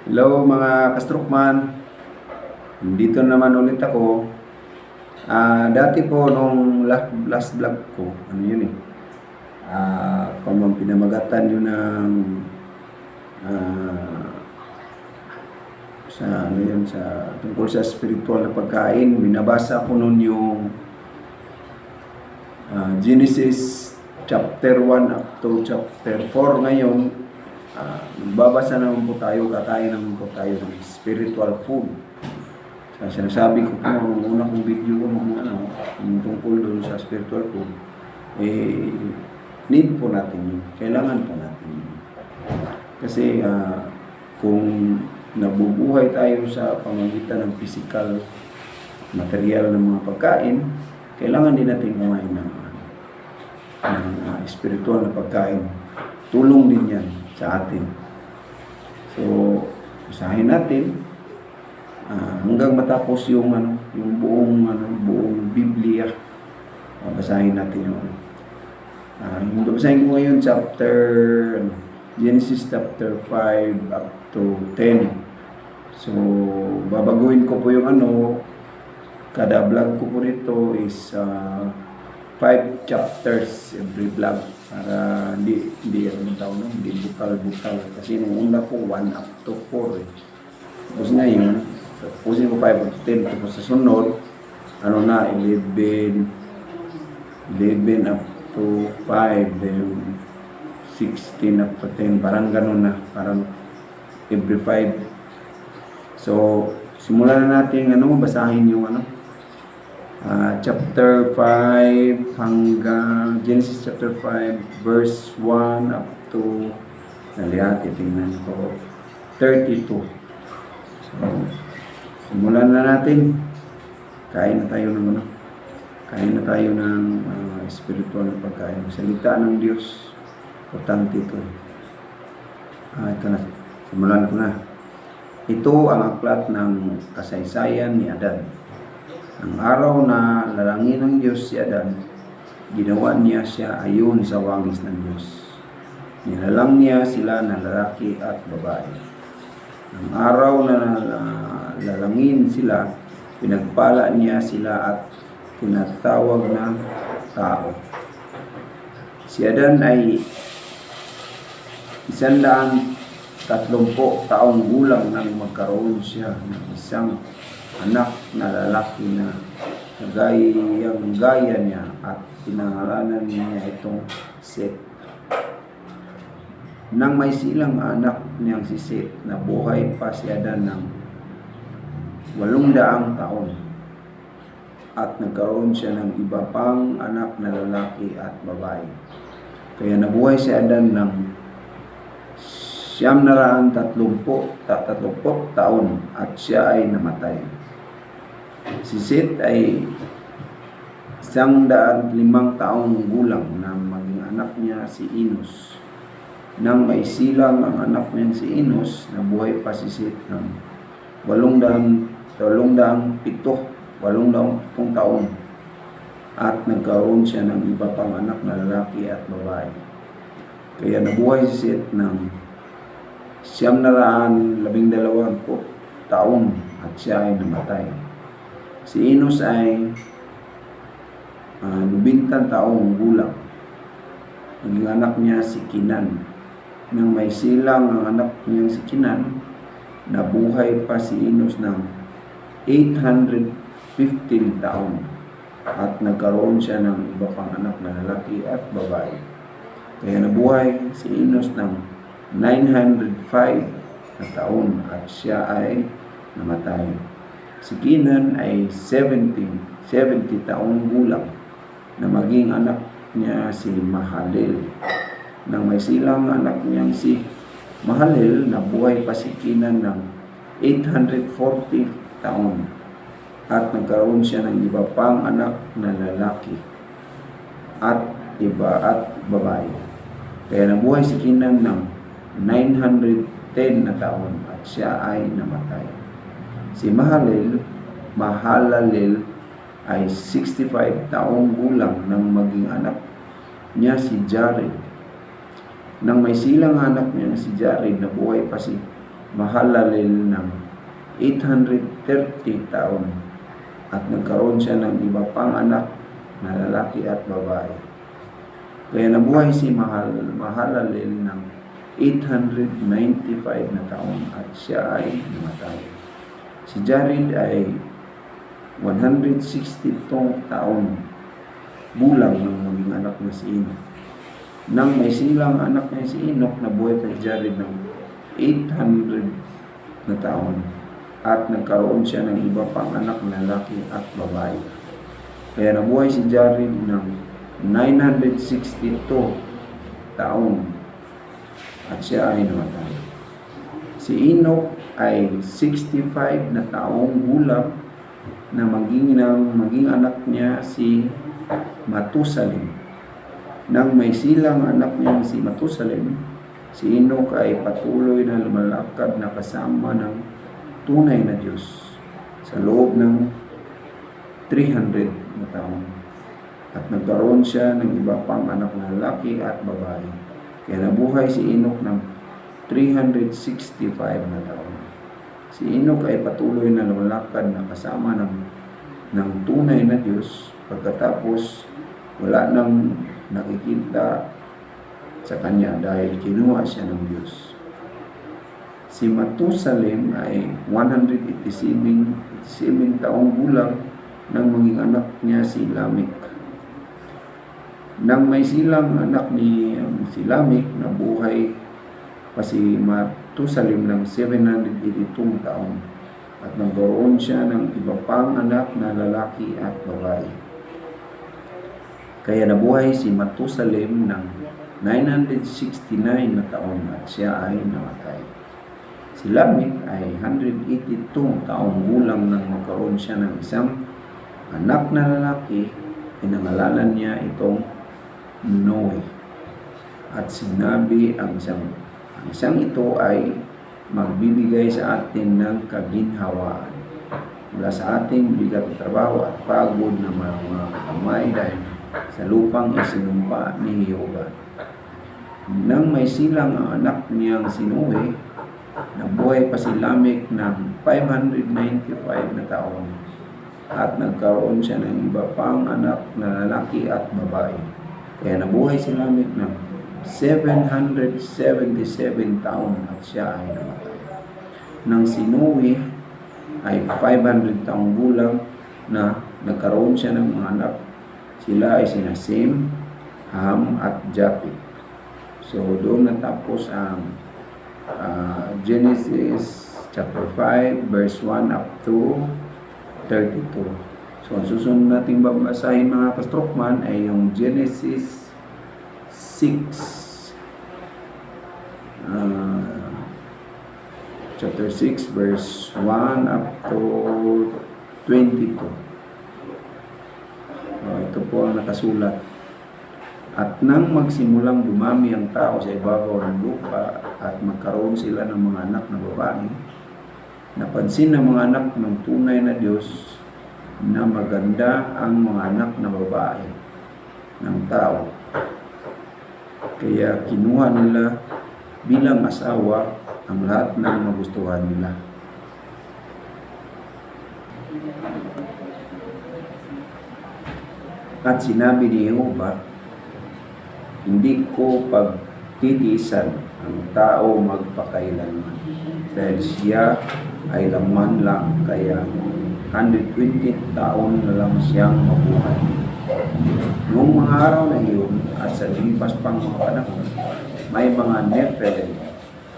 Hello mga kastrukman, dito naman ulit ako. Dati po nung last vlog ko, ano yun eh, kung bang pinamagatan yun ng ah, sa ano yun, sa tungkol sa spiritual na pagkain. Binabasa ko nun yung Genesis chapter 1 up to chapter 4 ngayon. Magbabasa naman po tayo, kakain naman po tayo ng spiritual food. Sinasabi ko po, ang una kong video ko yung tungkol doon sa spiritual food, need po natin yun. Kailangan po natin yun. Kasi kung nabubuhay tayo sa pamamagitan ng physical, material ng mga pagkain, kailangan din natin kumain ng spiritual na pagkain. Tulong din yan sa atin. So, usahin natin hanggang matapos yung buong Biblia. Basahin natin yung yung basahin ko ngayon Genesis chapter 5 up to 10. So, babaguhin ko po yung kada vlog ko po nito is 5 chapters every vlog para hindi bukal kasi nung una ko 1 up to 4 eh. Tapos ngayon tapusin ko 5 up to 10, tapos sa sunod 11 up to 5, then 16 up to 10, parang ganun na, parang every 5. So simulan na natin basahin yung chapter 5 hanggang Genesis chapter 5 verse 1 up to tingnan ko 32. So simulan na natin. Kain na tayo ng spiritual na pagkain. Salita ng Diyos, importante ito. Ito na, simulan ko na. Ito ang aklat ng kasaysayan ni Adan. Ang araw na lalangin ng Diyos si Adan, ginawa niya siya ayon sa wangis ng Diyos. Nilalang niya sila na lalaki at babae. Ang araw na lalangin sila, pinagpala niya sila at tinatawag na tao. Si Adan ay 130 taong gulang nang magkaroon siya ng isang anak na lalaki na gaya niya at pinangalanan niya itong Seth. Nang may silang anak niyang si Seth, nabuhay pa si Adan ng 800 taon at nagkaroon siya ng iba pang anak na lalaki at babae. Kaya nabuhay si Adan ng 930 taon at siya ay namatay. Si Seth ay 105 taong gulang nang maging anak niya si Enos. Nang may silang ang anak niya si Enos, nabuhay pa si Seth ng 807 taon at nagkaroon siya ng iba pang anak na lalaki at babae. Kaya nabuhay si Seth ng 912 taon at siya ay namatay. Si Enos ay 90 taong gulang. Naging anak niya si Kenan. Nang may silang ang anak niya si Kenan, nabuhay pa si Enos ng 815 taon at nagkaroon siya ng iba pang anak na lalaki at babae. Kaya nabuhay si Enos ng 905 na taon at siya ay namatay. Si Kenan ay 70 taong gulang na maging anak niya si Mahalel. Nang may silang anak niyang si Mahalel, nabuhay pa si Kenan ng 840 taon at nagkaroon siya ng iba pang anak na lalaki at babae. Kaya nabuhay si Kenan ng 910 na taon at siya ay namatay. Si Mahalalel ay 65 taong gulang nang maging anak niya si Jared. Nang may silang anak niya si Jared, nabuhay pa si Mahalalel ng 830 taon at nagkaroon siya ng iba pang anak na lalaki at babae. Kaya nabuhay si Mahalalel ng 895 na taon at siya ay namatay. Si Jared ay 162 taon bulang nang maging anak na si Enoch. Nang may silang anak niya si Enoch, nabuhay pa si Jared ng 800 na taon at nagkaroon siya ng iba pang anak na lalaki at babae. Kaya nabuhay si Jared ng 962 taon at siya ay namatay. Si Enoch ay 65 na taong gulang na maging anak niya si Matusalem. Nang may silang anak niya si Matusalem, si Enoch ay patuloy na lumalakad na kasama ng tunay na Diyos sa loob ng 300 na taon. At nagkaroon siya ng iba pang anak na lalaki at babae. Kaya nabuhay si Enoch ng 365 na taon. Si Enoch ay patuloy na lumalakad na kasama ng tunay na Diyos. Pagkatapos, wala nang nakikita sa kanya dahil kinuha siya ng Diyos. Si Matusalem ay 187 taong gulang nang maging anak niya si Lamech. Nang may silang anak ni si Lamech, nabuhay pa si Matusalem ng 782 taon at nagkaroon siya ng iba pang anak na lalaki at babae. Kaya nabuhay si Matusalem ng 969 na taon at siya ay namatay. Si Lamech ay 182 taong gulang nang magkaroon siya ng isang anak na lalaki. Pinangalanan niya itong Noe. At sinabi ang isang ito ay magbibigay sa atin ng kaginhawaan mula sa ating bigat na trabaho at pagod na mga kamay dahil sa lupang isinumpa ni Jehovah. Nang may silang ang anak niyang si Noe, nabuhay pa si Lamech ng 595 na taon at nagkaroon siya ng iba pang anak na lalaki at babae. Kaya nabuhay si Lamech ng 777 taon at siya ay namatay. Nang si Noe ay 500 taong gulang na nagkaroon siya ng mga anak. Sila ay sina Sem, Ham at Japheth. So doon natapos ang Genesis chapter 5 verse 1 up to 32. So ang susunod nating babasahin mga kastrokman ay yung Genesis 6 chapter 6 verse 1 up to 22. Ito po ang nakasulat. At nang magsimulang dumami ang tao sa ibabaw ng lupa at magkaroon sila ng mga anak na babae, napansin ng mga anak ng tunay na Diyos na maganda ang mga anak na babae ng tao. Kaya kinuha nila bilang asawa ang lahat ng magustuhan nila. At sinabi ni Jehovah, hindi ko pagtitiisan ang tao magpakailanman dahil siya ay laman lang, kaya 120 taon na lang siyang mabuhay. Noong mga araw na iyon at sa lipas pang mga panahon, may mga Nephilim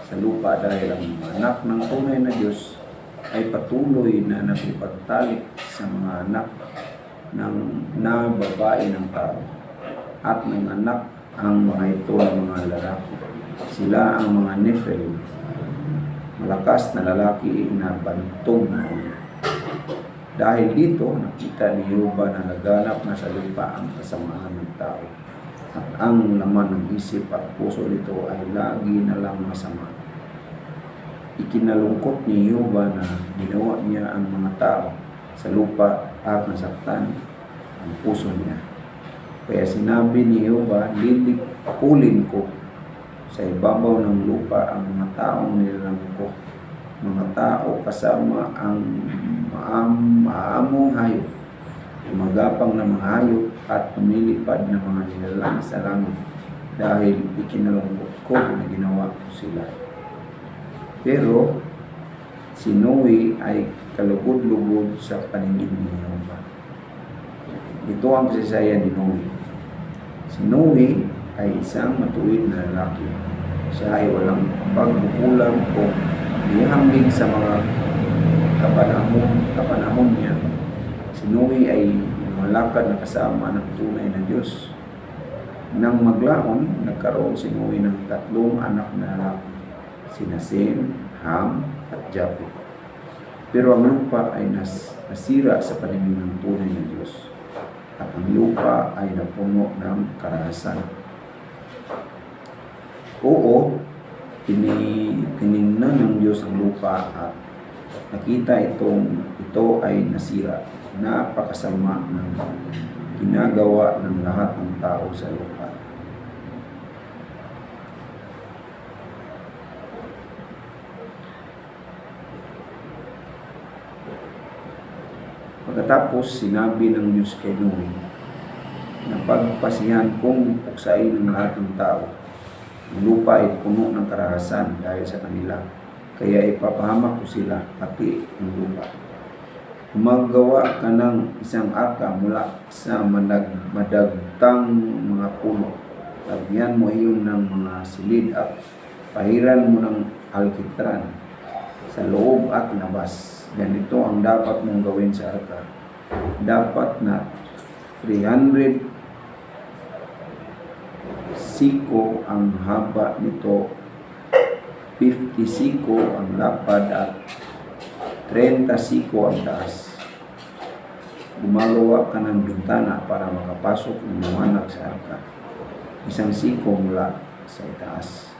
sa lupa dahil ang mga anak ng tunay na Diyos ay patuloy na nakipagtalik sa mga anak na babae ng tao at ng anak ang mga ito ng mga lalaki. Sila ang mga Nephilim, malakas na lalaki na bantog. Dahil dito, nakita ni Jehovah na naganap na sa lupa ang kasamaan ng tao at ang laman ng isip at puso nito ay lagi na lang masama. Ikinalungkot ni Jehovah na ginawa niya ang mga tao sa lupa at nasaktan ang puso niya. Kaya sinabi ni Jehovah, lilipulin ko sa ibabaw ng lupa ang mga taong nilalang ko mga tao kasama ang maamong hayop, magapang na mga hayop at pumilipad na mga nilalang sa langit, dahil ikinalungkot ko na ginawa ko sila. Pero si Noe ay kalugod-lugod sa paningin ni Jehovah. Ito ang kasaysayan ni Noe. Si Noe ay isang matuwid na lalaki. Siya ay walang pagbukulang o ihambing sa mga kapanahon niya. Si Noe ay malakad na kasama ng tunay na Diyos. Nang maglaon, nagkaroon si Noe ng 3 anak na lalaki, sina Sem, Ham, at Japhet. Pero ang lupa ay nasira sa paningin ng tunay na Diyos, at ang lupa ay napuno ng karahasan. Oo, tiningnan ng Diyos ang lupa at nakita ito ay nasira. Napakasama ng ginagawa ng lahat ng tao sa lupa. Pagkatapos, sinabi ng Diyos kay Noe na pagpasihan kong puksain ng lahat ng tao. Ang lupa ay puno ng karahasan dahil sa kanila, kaya ipapahamak ko sila, pati ang lupa. Gumagawa ka ng isang arka mula sa madagtang mga puno. Lagyan mo iyon ng mga silid at pahiran mo ng alkitran sa loob at labas. Ganito ang dapat mong gawin sa arka. Dapat na 300 siko ang haba nito, 50 siko ang lapad at 30 siko ang taas. Gumagawa ka ng bintana para makapasok ng liwanag sa arka. 1 siko mula sa itaas.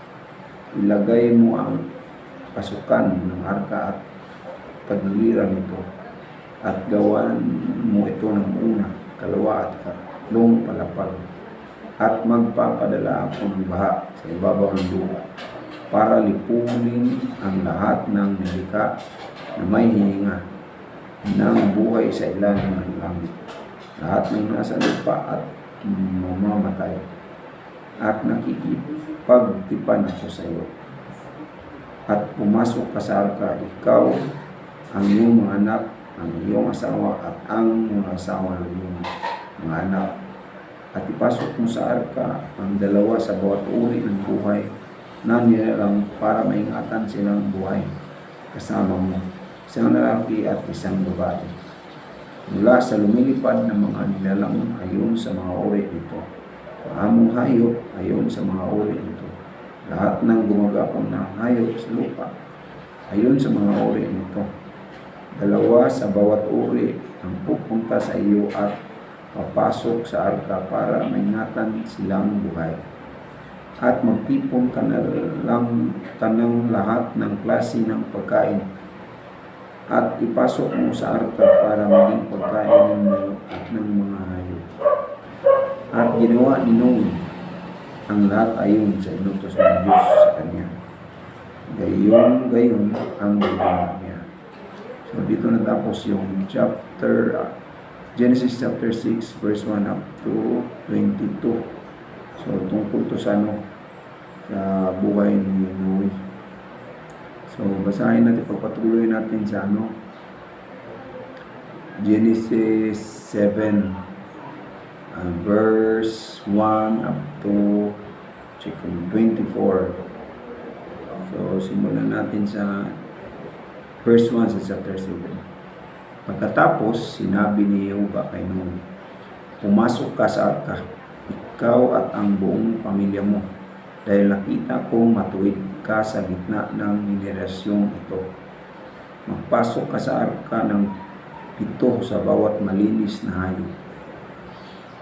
Ilagay mo ang pasukan ng arka at pagliran nito, at gawan mo ito ng una, kalawa at katlong palapag. At magpapadala ako ng baha sa ibabaw ng lupa para lipunin ang lahat ng nilikha na may hininga ng buhay sa ilalim ng langit. Lahat ng nasa lupa at mamamatay. At nakikipagtipan ako sa iyo. At pumasok ka sa arka, ikaw, ang iyong mga anak, ang iyong asawa at ang mga asawa ng iyong mga anak. At ipasok mo sa arka ang 2 sa bawat uri ng buhay na nilalang para maingatan silang buhay kasama mo, isang lalaki at isang babae. Mula sa lumilipad ng mga nilalang ayon sa mga uri nito, paamong hayop ayon sa mga uri nito, lahat ng gumagapang na hayop sa lupa ayon sa mga uri nito. 2 sa bawat uri ang pupunta sa iyo at papasok sa arka para maingatan silang buhay. At magtipon ka na lang ng lahat ng klase ng pagkain at ipasok mo sa arka para maging pagkain mo at ng mga hayop. At ginawa ni Noe ang lahat ayon sa inutos ng Diyos sa kanya. Gayon ang ginawa niya. So dito natapos yung Genesis chapter 6 verse 1 up to 22. So tungkol to sa sa buhay ni Noe. So basahin natin, pagpatuloy natin sa Genesis 7 verse 1 up to 24. So simulan natin sa verse 1 sa chapter 7. Pagkatapos, sinabi ni Jehovah kay Noe, pumasok ka sa arka, ikaw at ang buong pamilya mo, dahil nakita kong matuwid ka sa gitna ng henerasyong ito. Magpasok ka sa arka ng 7 sa bawat malinis na hayop,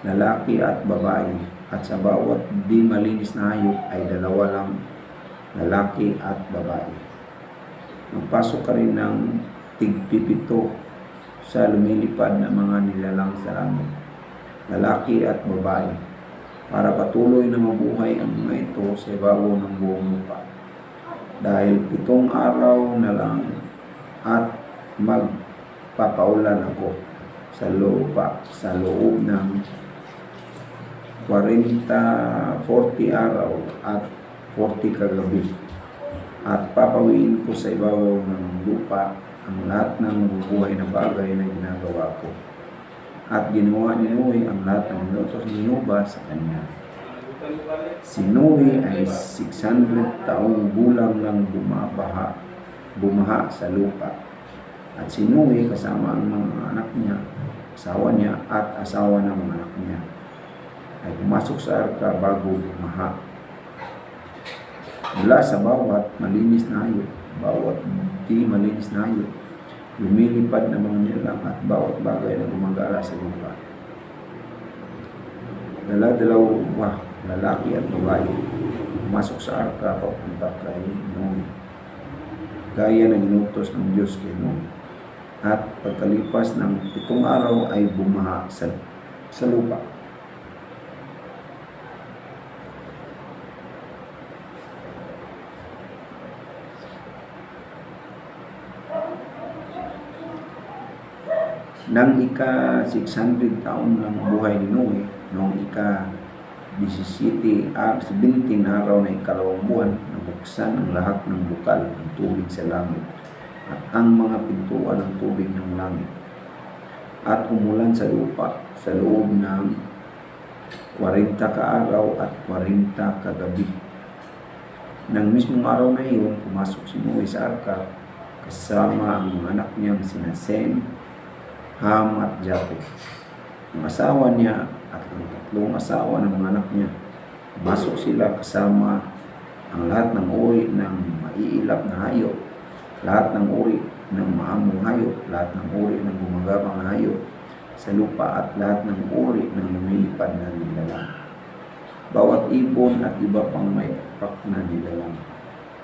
lalaki at babae, at sa bawat di malinis na hayop ay 2 lang, lalaki at babae. Magpasok ka rin ng tig-7 sa lumilipad na mga nilalang sa langit, lalaki at babae, para patuloy na mabuhay ang mga ito sa ibabaw ng buong lupa. dahil 7 araw na lang at magpapaulan ako sa lupa sa loob ng 40 araw at 40 kagabi, at papawiin ko sa ibabaw ng lupa ang lahat ng bubuhay na bagay na ginagawa ko. At ginawa ni Noe ang lahat ng inutos ni Jehovah sa kanya. Si Noe ay 600 taong gulang nang bumaha sa lupa. At si Noe kasama ang mga anak niya, asawa niya at asawa ng mga anak niya ay pumasok sa arka bago bumaha. Mula sa bawat malinis na hayop, bawat di malinis na hayop, lumilipad na mga nilalang at bawat bagay na gumagala sa lupa. Dalawa, lalaki at babae, pumasok sa arka papunta kay Noe, gaya ng inutos ng Diyos kay Noe. At pagkalipas ng 7 araw ay bumaha sa lupa. Nang ika-600 taon ng buhay ni Noe, noong ika-17 araw na ikalawang buwan, nabuksan ang lahat ng bukal ng tubig sa langit at ang mga pintuan ng tubig ng langit, at umulan sa lupa sa loob ng 40 kaaraw at 40 kagabi. Nang mismong araw na iyon, pumasok si Noe sa arka kasama ang mga anak niyang sina Sem, Ham at Japet, ang asawa niya at ang 3 asawa ng mga anak niya. Pumasok sila kasama ang lahat ng uri ng maiilap na hayop, lahat ng uri ng maamong hayop, lahat ng uri ng gumagapang na hayop sa lupa, at lahat ng uri ng lumilipad na nilalang, bawat ibon at iba pang may pak na nilalang.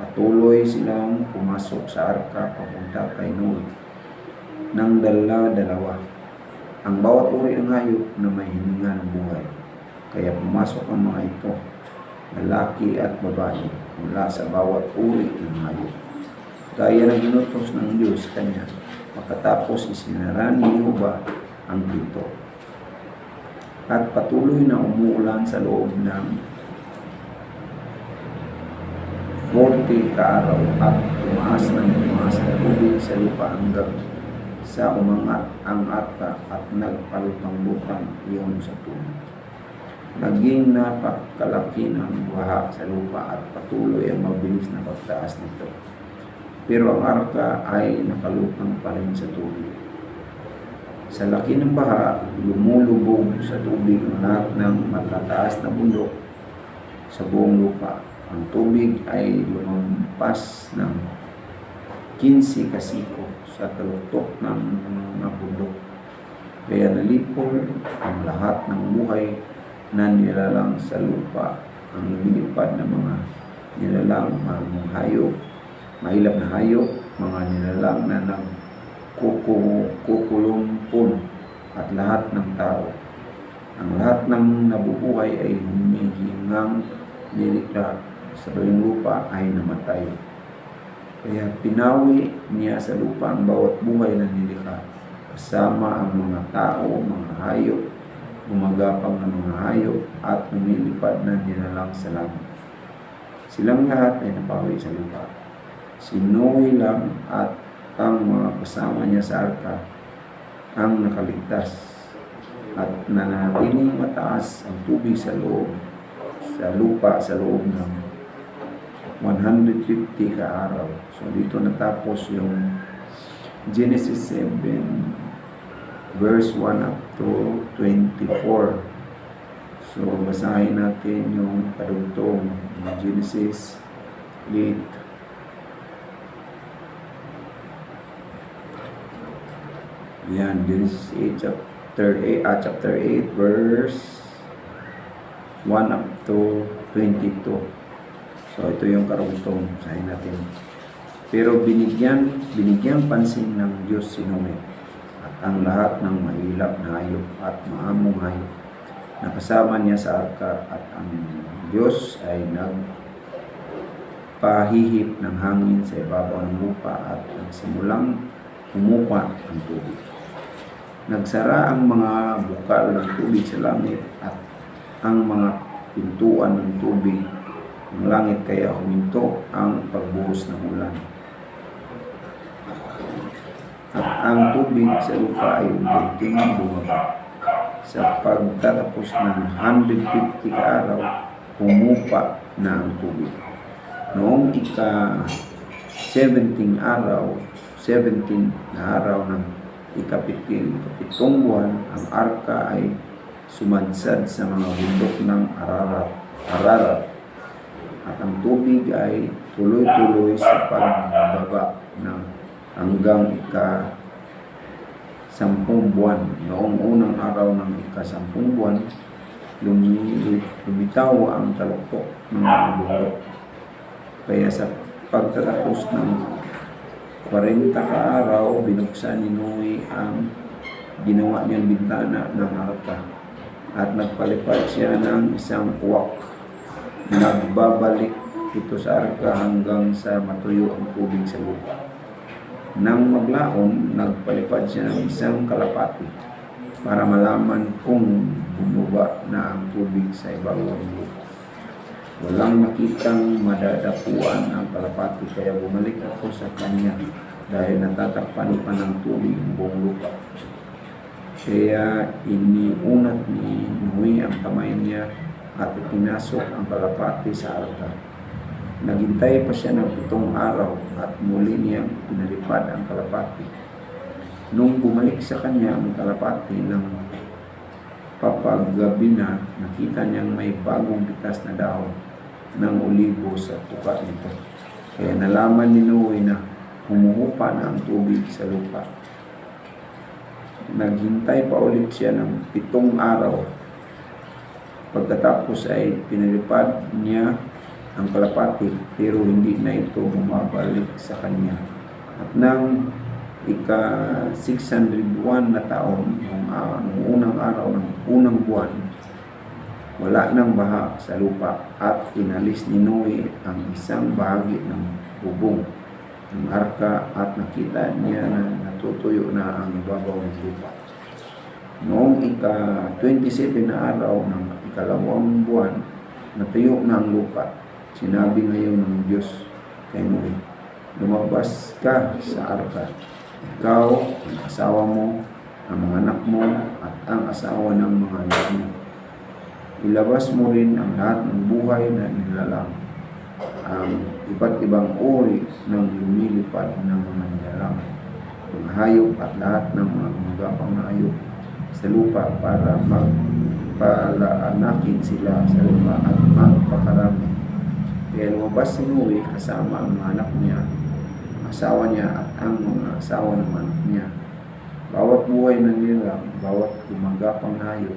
Patuloy silang pumasok sa arka papunta kay Noe ng dalawa ang bawat uri ng hayop na may hininga ng buhay. Kaya pumasok ang mga ito, lalaki at babae, mula sa bawat uri ng hayop, gaya ng inutos ng Diyos kanya. Pagkatapos isinara ni Jehovah ang pinto, at patuloy na umuulan sa loob ng 40 kaaraw, at tumaas ang tubig sa lupa hanggang sa umangat ang arka at nagpalutang-lutang iyon sa tubig. Naging napakalaki ng baha sa lupa at patuloy ang mabilis na pagtaas nito. Pero ang arka ay nakalutang pa rin sa tubig. Sa laki ng baha, lumulubog sa tubig ang lahat ng matataas na bundok sa buong lupa. Ang tubig ay lumampas ng 15 kasiko sa taluktok ng mga bundok. Kaya nalipol ang lahat ng buhay na nilalang sa lupa, ang lumilipad na mga nilalang, mga hayop, mailap na hayop, mga nilalang na nagkukulumpon, at lahat ng tao. Ang lahat ng nabubuhay ay humihingang nilikha sa buong lupa ay namatay. Kaya pinawi niya sa lupa ang bawat buhay na nilikha, kasama ang mga tao, mga hayop, gumagapang na mga hayop, at lumilipad na nilalang sa langit. Silang lahat ay napawi sa lupa. Si Noe lang at ang mga kasama niya sa arka ang nakaligtas, at nanatiling mataas ang tubig sa lupa sa loob ng 150 kaaraw. So dito natapos yung Genesis 7 verse 1 up to 24. So basahin natin yung kadugtong ng Genesis 8. Yan, Genesis 8 chapter 8 verse 1 up to 22. So ito yung karugtong, basahin natin. Pero binigyan pansin ng Diyos si Noe at ang lahat ng mailap na hayop at maamong hayop na kasama niya sa arka, at ang Diyos ay pahihip ng hangin sa ibabaw ng lupa at nagsimulang humupa ang tubig. Nagsara ang mga bukal ng tubig sa langit at ang mga pintuan ng tubig ng langit, kaya huminto ang pagbuhos ng ulan. At ang tubig sa lupa ay unti-unting bumaba. Sa pagtatapos ng 150 ka araw, humupa na ang tubig. Noong ika-17 na araw ng ikapitong buwan, ang arka ay sumadsad sa mga bundok ng Ararat. At ang tubig ay tuloy-tuloy sa pagbaba ng hanggang ika-10 buwan. Noong unang araw ng ika-10 buwan, lumitaw ang taluktok ng mga bundok. Kaya sa pagtatapos ng 40 ka araw, binuksan ni Noe ang ginawa niyang bintana ng arka at nagpalipad siya ng isang uwak. Nagbabalik ito sa arka hanggang sa matuyo ang tubig sa lupa. Nang maglaon, nagpalipad siya ng isang kalapati para malaman kung bumaba na ang tubig sa ibabaw ng lupa. Walang nakitang madadapuan ang kalapati, kaya bumalik ako sa kanya dahil natatakpan pa ng tubig ang buong lupa. Kaya iniunat ni Noe ang kamay niya at pinasok ang kalapati sa arka. Naghintay pa siya ng 7 araw at muli niyang pinalipad ang kalapati. Nung bumalik sa kanya ang kalapati ng papagabi na, nakita niyang may bagong pitas na dahon ng olibo sa tuka nito. Kaya nalaman ni Noe na humuhupa na ang tubig sa lupa. Naghintay pa ulit siya ng 7 araw. Pagkatapos ay pinalipad niya ang kalapati, pero hindi na ito bumabalik sa kanya. At nang ika-601 na taon, noong unang araw ng unang buwan, wala nang baha sa lupa at inalis ni Noe ang isang bahagi ng bubong ng arka at nakita niya na natutuyo na ang ibabaw ng lupa. Noong ika-27 na araw ng ika-2 buwan, natuyo na ang lupa. Sinabi ngayon ng Diyos kay Noe, lumabas ka sa arka, ikaw, ang asawa mo, ang mga anak mo, at ang asawa ng mga anak mo. Ilabas mo rin ang lahat ng buhay na nilalang, ang iba't ibang uri ng lumilipad ng mga nilalang, mga hayop at lahat ng mga gumagapang na hayop sa lupa para magpalaanakin sila sa lupa at magpakarami. Kaya lumabas si Noe kasama ang mga anak niya, asawa niya at ang mga asawa ng anak niya. Bawat buhay na nilalang, bawat gumagapang na hayop,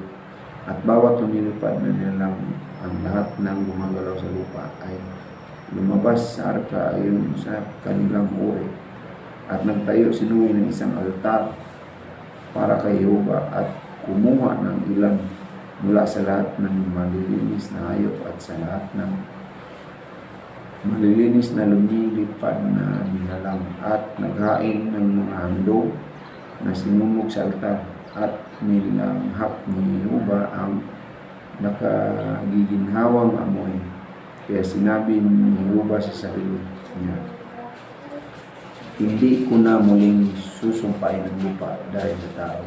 at bawat lumilipad na nilalang, ang lahat ng gumagalaw sa lupa ay lumabas sa arka ayon sa kanilang uri. At nagtayo si Noe ng isang altar para kay Jehova at kumuha ng ilan mula sa lahat ng malilinis na hayop at sa lahat ng malilinis na lumilipad na nilalang, at naghain ng mga handog na sinumog sa altar, at nilanghap ni Jehova ang nakagiginhawang amoy. Kaya sinabi ni Jehova sa sarili niya, hindi ko na muling susumpain ang lupa dahil sa tao,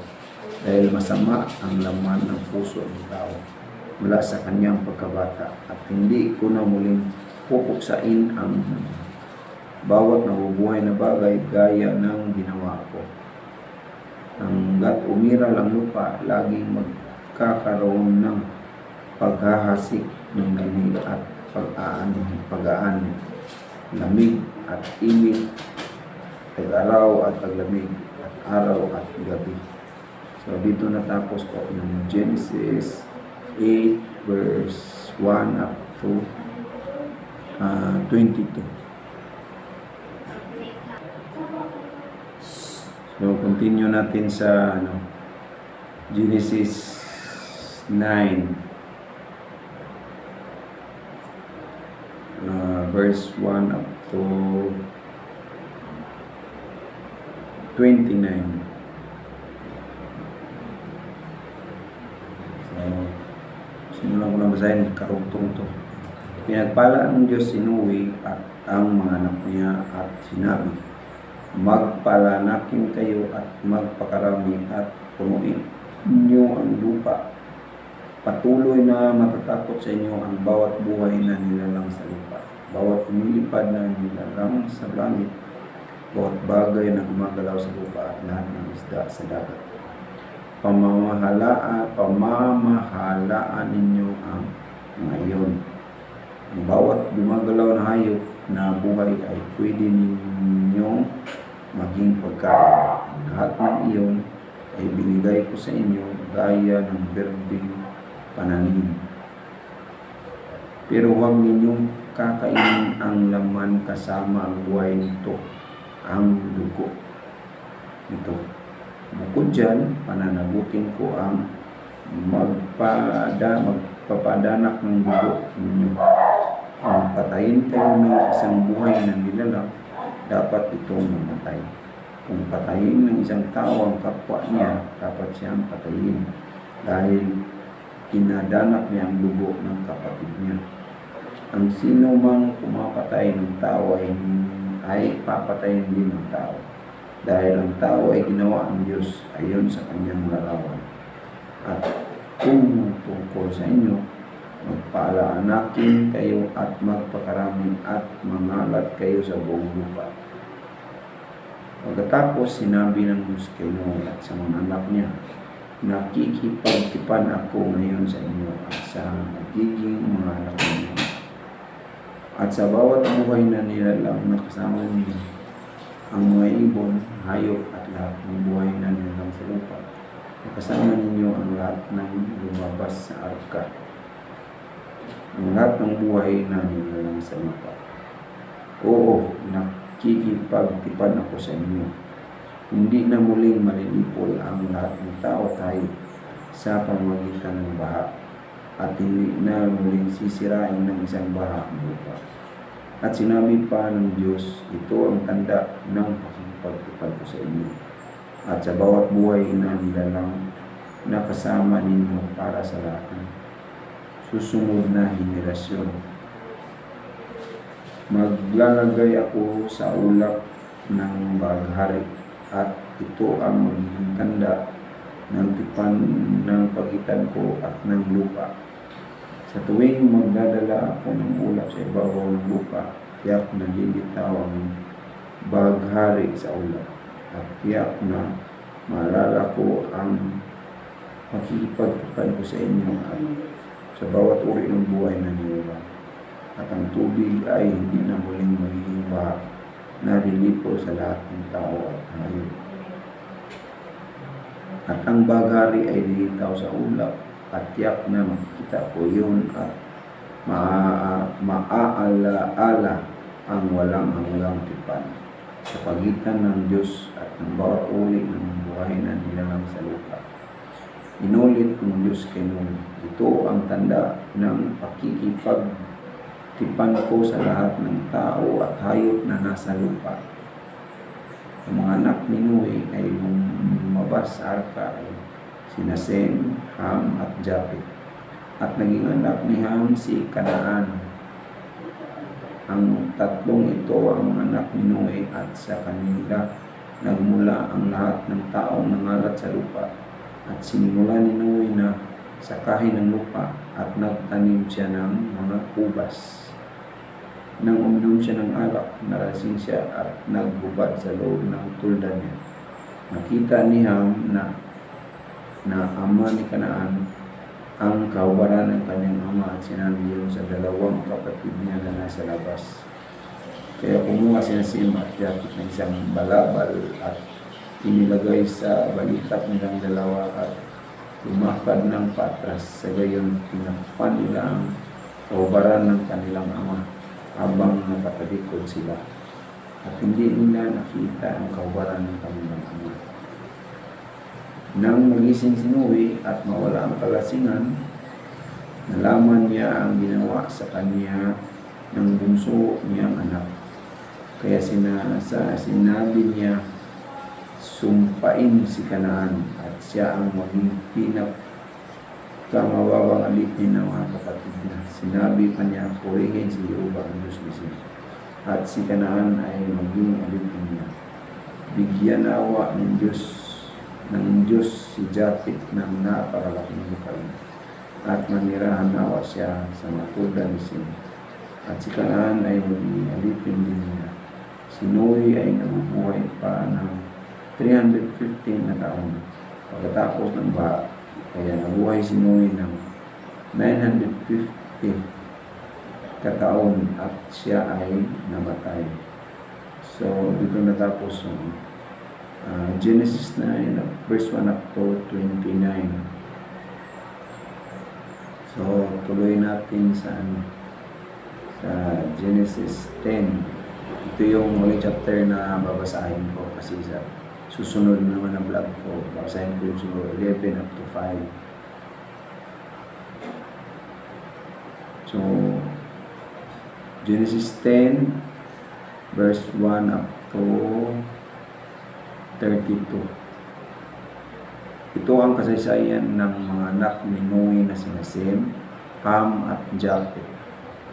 dahil masama ang laman ng puso ng tao mula sa kanyang pagkabata, at hindi ko na muling pupuksain ang bawat nabubuhay na bagay gaya ng ginawa ko. Hanggat umiral ang lupa, laging magkakaroon ng paghahasik ng lamig at pag-aan, lamig at init, tag-araw at taglamig, at araw at gabi. So dito natapos po yung Genesis 8 verse 1 up to 22. So, continue natin sa Genesis 9 verse verse 1 up to 29. So, simulan ko na basahin, karugtong to. Pinagpala ng Diyos si Noe at ang mga anak niya at sinabi, magpalanakin kayo at magpakarami at punuin ninyo ang lupa. Patuloy na matatakot sa inyo ang bawat buhay na nilalang sa lupa, bawat lumilipad na nilalang sa langit, bawat bagay na gumagalaw sa lupa at lahat ng isda sa dagat. Pamamahalaan ninyo ang mga iyon. Ang bawat gumagalaw na hayop na buhay ay pwede ninyong maging pagkain. Lahat ng iyon ay binigay ko sa inyo gaya ng berdeng pananim. Pero huwag ninyong kakainin ang laman kasama ang buhay nito, ang dugo nito. Bukod dyan, pananagutin ko ang magpapadanak ng dugo ninyo. Kung patayin kayo ng isang buhay na nilalang, dapat itong mamatay. Kung patayin ng isang tao ang kapwa niya, dapat siyang patayin dahil inadanak niya ang dugo ng kapatid niya. Ang sino mang pumapatay ng tao ay papatayin din ng tao, dahil ang tao ay ginawa ng Diyos ayon sa kanyang larawan. At kung tungkol sa inyo, magpalaanakin kayo at magpakarami at mangalat kayo sa buong lupa. Pagkatapos sinabi ng Diyos kay Noe at sa mga anak niya, nakikipagtipan ako ngayon sa inyo at sa magiging mga anak ninyo, at sa bawat buhay na nilalang na kasama ninyo, ang mga ibon, hayop at lahat ng buhay na nilalang sa lupa. Kasama ninyo ang lahat ng lumabas sa arka, ang lahat ng buhay na nilalang sa lupa. Oo, nakikipagtipan ako sa inyo. Hindi na muling malilipol ang lahat ng tao tayo sa pamamagitan ng baha, at hindi na muling sisirain ng isang baha ang lupa. At sinabi pa ng Diyos, ito ang tanda ng pakikipagtipan ko sa inyo at sa bawat buhay na nilalang na kasama ninyo para sa lahat ng susunod na henerasyon. Maglalagay ako sa ulap ng baghari, at ito ang magiging tanda ng tipan ng pagitan ko at ng lupa. Sa tuwing magdadala ako ng ulap sa ibabaw ng lupa, tiyak na lilitaw ang baghari sa ulap, at tiyak na maalala ko ang pakikipagtipan ko sa inyo at sa bawat uri ng buhay na nilalang. At ang tubig ay hindi na muling magiging baha na lilipo sa lahat ng tao at hayop. At ang baghari ay lilitaw sa ulap, at tiyak na makikita ko yun at maaala ang walang hanggang tipan sa pagitan ng Diyos at ng bawat uri ng buhay na nilalang sa lupa. Inulit ng Diyos kay Noe, ito ang tanda ng pakikipagtipan ko sa lahat ng tao at hayop na nasa lupa. Ang mga anak ni Noe ay lumabas sa arka ay sina Sem, Ham at Japet. At naging anak ni Ham si Kanaan. Ang tatlong ito ang anak ni Noe, at sa kanila nagmula ang lahat ng taong nangalat sa lupa. At sinimula ni Noe na sakahin ng lupa at nagtanim siya ng mga kubas. Nang uminom siya ng alak, nalasing siya at naghubad sa loob ng tulda niya. Nakita ni Ham na ama ni Kanaan ang kahubaran ng kanyang ama, at sinabi yun sa dalawang kapatid niya na nasa labas. Kaya kumuha sila si Sem at Japet ng isang balabal at inilagay sa balikat nilang dalawa at lumakad ng patras. Sa gayon, tinakpan nila ang kahubaran ng kanilang ama habang nakatalikod sila, at hindi nila nakita ang kahubaran ng kanilang ama. Nang magising si Noe at mawala ang kalasingan, nalaman niya ang ginawa sa kanya ng bunso niyang anak. Kaya sinabi niya, sumpain si Kanaan at siya ang maging pinakamababang alipin ng mga kapatid niya. Sinabi pa niya, purihin si Jehovah ang Diyos niya at si Kanaan ay maging alipin niya. Bigyan awa ng Diyos si Japhet ng napakalaking lupain at manirahan awa siya sa matudan ni Sin. At si Kanaan ay maging alipin din niya. Si Noe ay nabubuhay pa ng 315 na taon pagkatapos ng baha. Kaya nabuhay si Noe ng 950 kataon at siya ay namatay. So, dito natapos yung Genesis 9, verse 1 up to 29. So, tuloy natin sa Genesis 10. Ito yung ulit chapter na babasahin ko kasi sa susunod naman na vlog ko, babasahin ko yung siguro 11 up to 5. So, Genesis 10, verse 1 up to 32. Ito ang kasaysayan ng mga anak ni Noe na sina Sem, Ham at Japhet.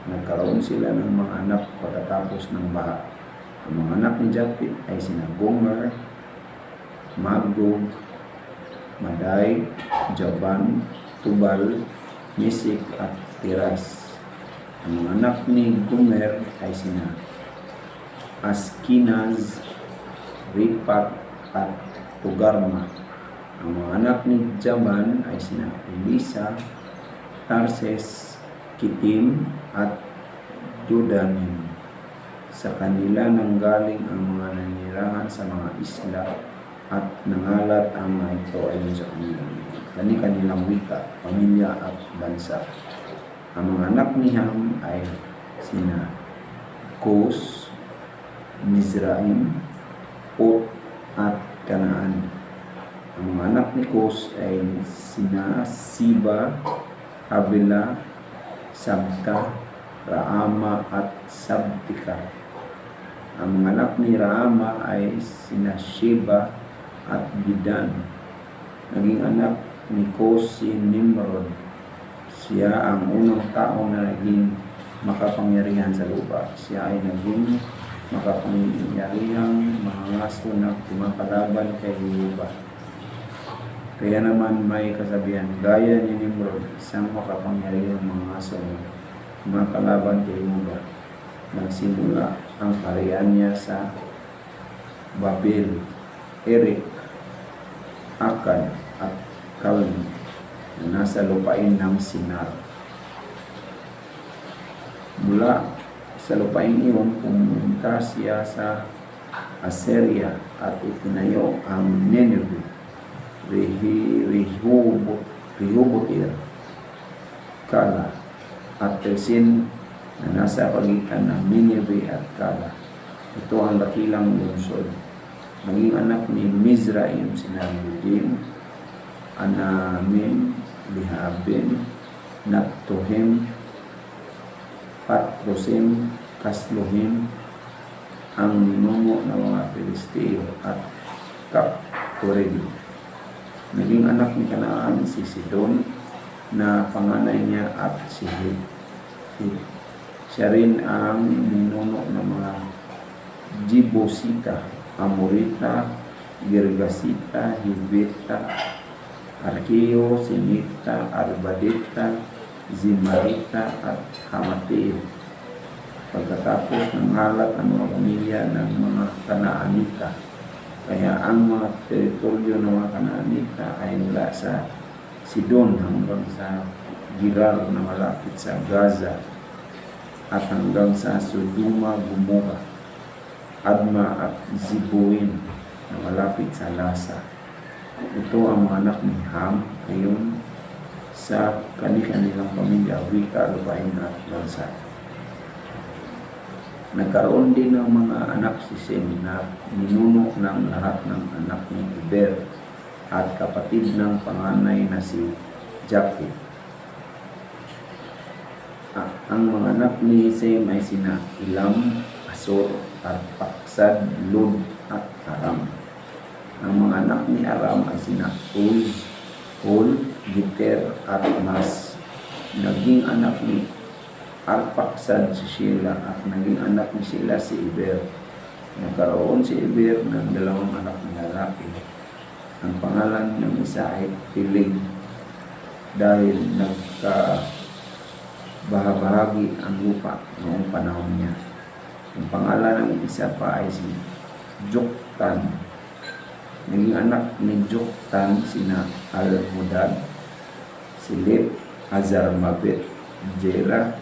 Nagkaroon sila ng mga anak pagkatapos ng baha. Ang mga anak ni Japhet ay sina Gomer, Magog, Madai, Javan, Tubal, Mesek at Tiras. Ang mga anak ni Gomer ay sina Askinaz, Ripat at Togarma. Ang mga anak ni Javan ay sina Elisa, Tarses, Kitim at Dodanim. Sa kanila nanggaling ang mga nanirahan sa mga isla at nangalat ang mga ito ayon sa kanilang wika, pamilya at bansa. Ang mga anak ni Ham ay sina Cus, Mizraim, Put at Kanaan. Ang mga anak ni Cus ay sina Siba, Havila, Sabta, Raama at Sabtika. Ang mga anak ni Raama ay sina Sheba at Bidan. Naging anak ni Cus si Nimrod. Siya ang unang tao na naging makapangyarihan sa lupa. Siya ay naging makapangyarihang mga aso na kumapalaban kay Jehovah. Kaya naman may kasabihan, gaya ni Nimrod, isang makapangyarihang mga aso na kumapalaban kay Jehovah. Nagsimula ang kaharian niya sa Babel, Erek, Akkad at Kalne na nasa lupain ng Sinar. Mula sa lupain iyon, pumunta siya sa Assyria at itinayo ang Nineveh, Rehoboth-ir, Kala at Tersin na nasa pagitan ng Nineveh at Kala. Ito ang dakilang lungsod. Naging anak ni Mizraim sina Ludim, Anamim, Lihabin, Naptohem, Patrosim, Kasluhim, ang ninuno ng mga Filisteo at Kaptorim. Naging anak ni Kanaan si Sidon na panganay niya at si Hit. Siya rin ang ninuno ng mga Jebusita, Amorita, Girgasita, Hivita, Arkeo, Sinita, Arbadita, Zimarita at Hamatir. Pagkatapos ng halat ang mga pamilya ng mga Kanaanita. Kaya ang mga teritoryo ng mga Kanaanita ay mula sa Sidon hanggang sa Girar na malapit sa Gaza at hanggang sa Sodoma, Gomora, Adma at Ziboin na malapit sa Lasa. Ito ang mga anak ni Ham ayon sa kanilang pamilya, wika, lupain at bansa. Nagkaroon din ng mga anak si Sem na ninuno ng lahat ng anak ni Eber at kapatid ng panganay na si Japhet. Ang mga anak ni Sem ay sina Ilam, Asur, Arpaksad, Lud, at Aram. Ang mga anak ni Aram ay sina Uz, Hul, Giter, at Mas. Naging anak ni Arpaksad si Sheila at naging anak ni Sheila si Eber. Nagkaroon si Eber ng dalawang anak na lalaki. Ang pangalan ng isa ay Piling dahil nagkabahagi ang lupa noong panahon niya. Ang pangalan ng isa pa ay si Joktan. Naging anak ni Joktan sina Al-Mudad, Silip, Hazarmabet, Jera,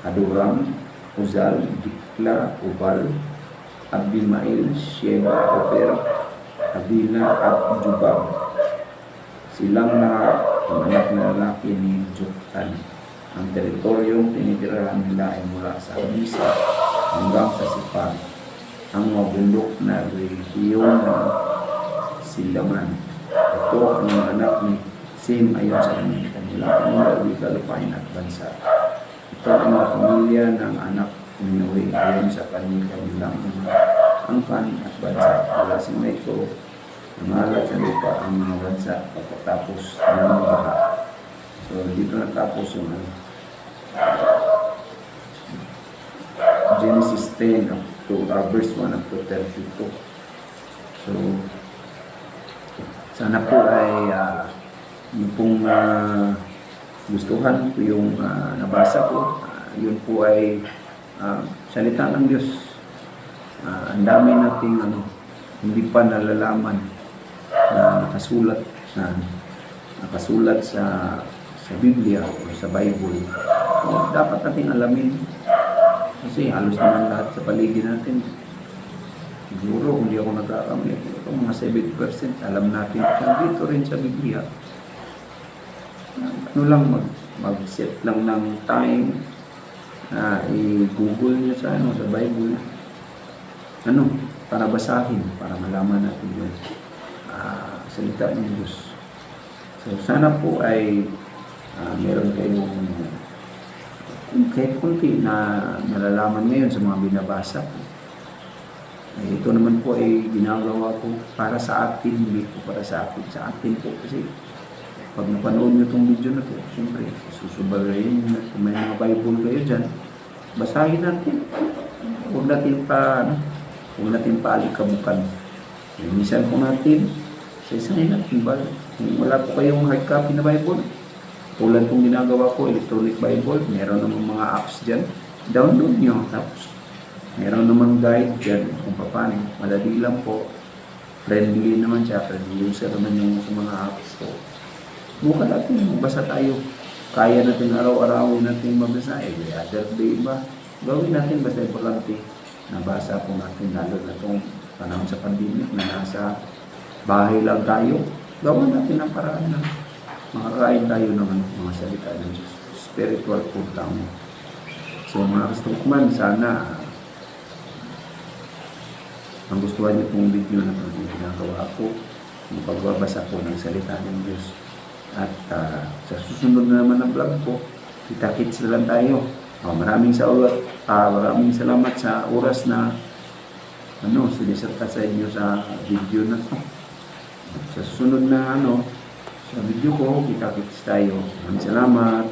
Aduram, Uzal, Dikla, Ubal, Abimael, Sheba, Oper, Abila, at Jubab. Silang lahat ang anak na lalaki ni Joktan. Ang teritoryong tinitirahan nila ay mula sa Misa hanggang sa Sipag, ang mabundok na rehiyon ng Silaman. Ito ang mga anak ni Sem ayon sa kanilang pamilya, kalupain at bansa. Ito ang mga pamilya ng anak ni Noe ayon sa kanilang angkan at bansa. Mula sa mga ito, nangalat sa lupa ang mga bansa pagkatapos ng baha. So, dito natapos yung Genesis 10 up to verse 1 up to 32. So, sana po ay yung pong gustuhan ko yung nabasa ko. Yun po ay salita ng Diyos. Ang dami nating hindi pa nalalaman na nakasulat sa Biblia o sa Bible. So, dapat nating alamin kasi halos naman lahat sa paligid natin. Siguro kung di ako nagkakamali, itong mga 70% alam natin dito rin sa Biblia. Ano lang, mag-set lang ng time na i-google nyo sa Bible. Para basahin, para malaman natin yun. Salita ng Diyos. So, sana po ay meron kayong kahit kunti na nalalaman ngayon sa mga binabasa ko. Ito naman po ay ginagawa ko para sa atin, hindi po para sa atin. Sa atin po kasi pag napanood nyo itong video na ito, siyempre, susubagayin nyo. Kung may mga Bible kayo dyan, basahin natin. Huwag natin paalikabukan. Minsan po natin, isa-isahin natin ba? Kung wala po kayong hard copy na Bible, tulad kong ginagawa ko, electronic Bible, meron namang mga apps dyan, download nyo. Tapos, meron namang guide dyan kung paano. Madali lang po. Friendly naman siya. Friendly user naman yung sa mga apps. So, buka natin. Magbasa tayo. Kaya natin araw-araw natin mabasa. The other day ba? Gawin natin basta importante. Nabasa po natin lalo na itong panahon sa pandemic na nasa bahay lang tayo. Gawin natin ang paraan na makakain tayo ng mga salita ng Diyos. Spiritual food tayo. So mga kastukman, sana ang gustuhan niyo pong video na itong ginagawa ko, yung pagbabasa ko ng salita ng Diyos. At sa susunod na naman ng vlog ko, kita-kits na lang tayo. Maraming salamat sa oras na siniserta sa inyo sa video na to. Sa susunod na sa video ko, kita-kits tayo. Maraming salamat.